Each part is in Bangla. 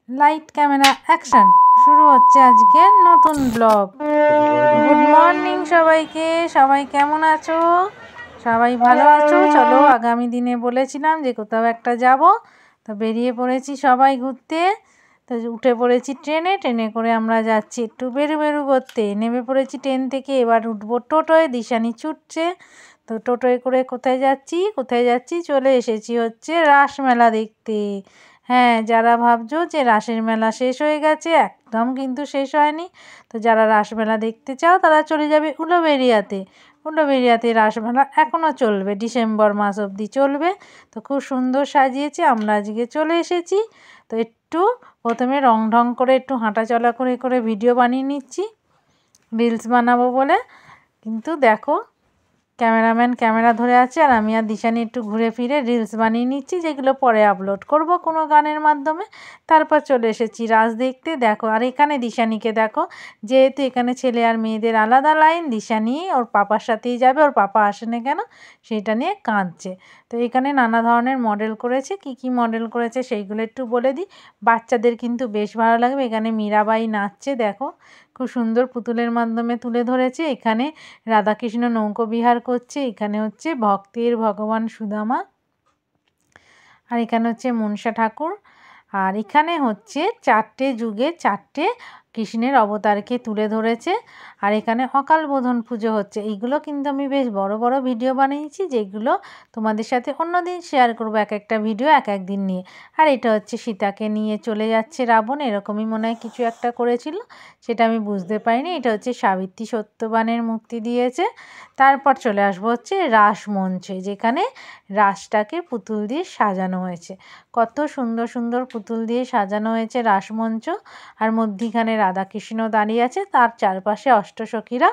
Light camera action. শুরু হচ্ছে আজকে নতুন ব্লগ। গুড মর্নিং সবাইকে। সবাই কেমন আছো? সবাই ভালো আছো? চলো, আগামী দিনে বলেছিলাম যে কোথাও একটা যাব, তো বেরিয়ে পড়েছি সবাই ঘুরতে। তো উঠে পড়েছি ট্রেনে। ট্রেনে করে আমরা যাচ্ছি একটু বেরু করতে। নেমে পড়েছি ট্রেন থেকে, এবার উঠবো টোটোয়। দিশানি ছুটছে। তো টোটোয় করে কোথায় যাচ্ছি চলে এসেছি হচ্ছে রাসমেলা দেখতে। হ্যাঁ, যারা ভাবছো যে রাসের মেলা শেষ হয়ে গেছে, একদম কিন্তু শেষ হয়নি। তো যারা রাসমেলা দেখতে চাও তারা চলে যাবে উলুবেড়িয়াতে। উলুবেড়িয়াতে রাসমেলা এখনও চলবে, ডিসেম্বর মাস অবধি চলবে। তো খুব সুন্দর সাজিয়েছে। আমরা আজকে চলে এসেছি। তো একটু প্রথমে রং ঢং করে একটু হাঁটাচলা করে ভিডিও বানিয়ে নিচ্ছি, রিলস বানাবো বলে। কিন্তু দেখো, ক্যামেরাম্যান ক্যামেরা ধরে আছে, আর আমি আর দিশানি একটু ঘুরে ফিরে রিলস বানিয়ে নিচ্ছি, যেগুলো পরে আপলোড করব কোনো গানের মাধ্যমে। তারপর চলে এসেছি রাস দেখতে। দেখো, আর এখানে দিশানিকে দেখো, যেহেতু এখানে ছেলে আর মেয়েদের আলাদা লাইন, দিশানি ওর পাপার সাথেই যাবে, ওর পাপা আসে না কেন সেটা নিয়ে কাঁদছে। তো এখানে নানা ধরনের মডেল করেছে। কি মডেল করেছে সেইগুলো একটু বলে দিই। বাচ্চাদের কিন্তু বেশ ভালো লাগবে। এখানে মীরাবাই নাচছে, দেখো খুব সুন্দর পুতুলের মাধ্যমে তুলে ধরেছে। এখানে রাধাকৃষ্ণ নৌকো বিহার করছে। এখানে হচ্ছে ভক্তের ভগবান সুদামা, আর এখানে হচ্ছে মনসা ঠাকুর। আর এখানে হচ্ছে 4টে যুগে 4টে কৃষ্ণের অবতারকে তুলে ধরেছে। আর এখানে অকাল বোধন পুজো হচ্ছে। এইগুলো কিন্তু আমি বেশ বড় বড় ভিডিও বানিয়েছি, যেগুলো তোমাদের সাথে অন্যদিন শেয়ার করবো, এক একটা ভিডিও এক একদিন নিয়ে। আর এটা হচ্ছে সীতাকে নিয়ে চলে যাচ্ছে রাবণ, এরকমই মনে হয় কিছু একটা করেছিল, সেটা আমি বুঝতে পারিনি। এটা হচ্ছে সাবিত্রী সত্যবানের মুক্তি দিয়েছে। তারপর চলে আসবো হচ্ছে রাস মঞ্চে, যেখানে রাসটাকে পুতুল দিয়ে সাজানো হয়েছে। কত সুন্দর সুন্দর পুতুল দিয়ে সাজানো হয়েছে রাসমঞ্চ। আর মধ্যিখানে রাধাকৃষ্ণ দাঁড়িয়ে আছে, তার চারপাশে অষ্টসখীরা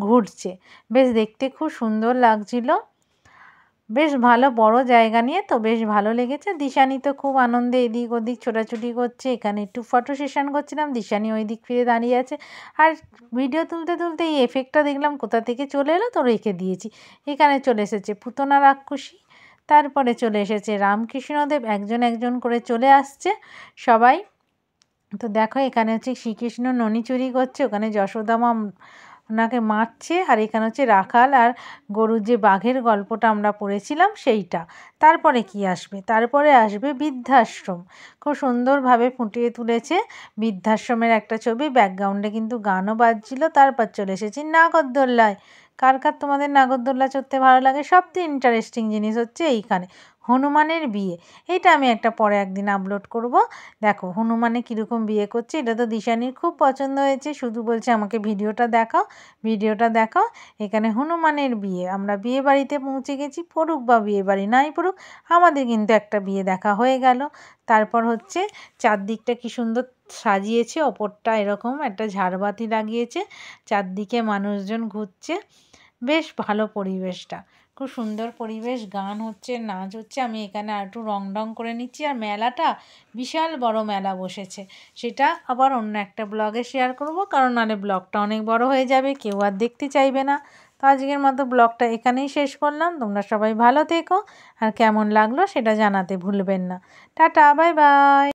ঘুরছে। বেশ দেখতে খুব সুন্দর লাগছিল। বেশ ভালো বড় জায়গা নিয়ে, তো বেশ ভালো লেগেছে। দিশানি তো খুব আনন্দে এদিক ওদিক ছোটাছুটি করছে। এখানে একটু ফটো সেশন করছিলাম, দিশানি ওই দিক ফিরে দাঁড়িয়ে আছে। আর ভিডিও তুলতে তুলতে এই এফেক্টটা দেখলাম কোথা থেকে চলে এলো, তো রেখে দিয়েছি। এখানে চলে এসেছে পুতনা রাক্ষসী। তারপরে চলে এসেছে রামকৃষ্ণদেব, একজন করে চলে আসছে সবাই। তো দেখো, এখানে হচ্ছে শ্রীকৃষ্ণ ননি চুরি করছে, ওখানে যশোদামা ওনাকে মারছে। আর এখানে হচ্ছে রাখাল আর গরুর যে বাঘের গল্পটা আমরা পড়েছিলাম সেইটা। তারপরে কি আসবে? তারপরে আসবে বৃদ্ধাশ্রম। খুব সুন্দরভাবে ফুটিয়ে তুলেছে বৃদ্ধাশ্রমের একটা ছবি। ব্যাকগ্রাউন্ডে কিন্তু গানও বাজছিল। তারপর চলে এসেছি নাগরদোল্লায়। কার তোমাদের নাগরদোল্লা চড়তে ভালো লাগে? সবচেয়ে ইন্টারেস্টিং জিনিস হচ্ছে এইখানে হনুমানের বিয়ে। এটা আমি একটা পরে একদিন আপলোড করব। দেখো হনুমানে কীরকম বিয়ে করছে, এটা তো দিশানির খুব পছন্দ হয়েছে। শুধু বলছে আমাকে ভিডিওটা দেখাও। এখানে হনুমানের বিয়ে। আমরা বিয়ে বাড়িতে পৌঁছে গেছি। পড়ুক বা বিয়ে বাড়ি নাই পড়ুক, আমাদের কিন্তু একটা বিয়ে দেখা হয়ে গেল। তারপর হচ্ছে চারদিকটা কি সুন্দর সাজিয়েছে। ওপরটা এরকম একটা ঝাড়বাতি লাগিয়েছে, চারদিকে মানুষজন ঘুরছে। বেশ ভালো পরিবেশটা, খুব সুন্দর পরিবেশ। গান হচ্ছে, নাচ হচ্ছে। আমি এখানে আর একটু রং করে নিচ্ছি। আর মেলাটা বিশাল বড় মেলা বসেছে, সেটা আবার অন্য একটা ব্লগে শেয়ার করব, কারণ নাহলে ব্লগটা অনেক বড় হয়ে যাবে, কেউ আর দেখতে চাইবে না। তো আজকের মতো ব্লগটা এখানেই শেষ করলাম। তোমরা সবাই ভালো থেকো, আর কেমন লাগলো সেটা জানাতে ভুলবেন না। Tata, bye bye.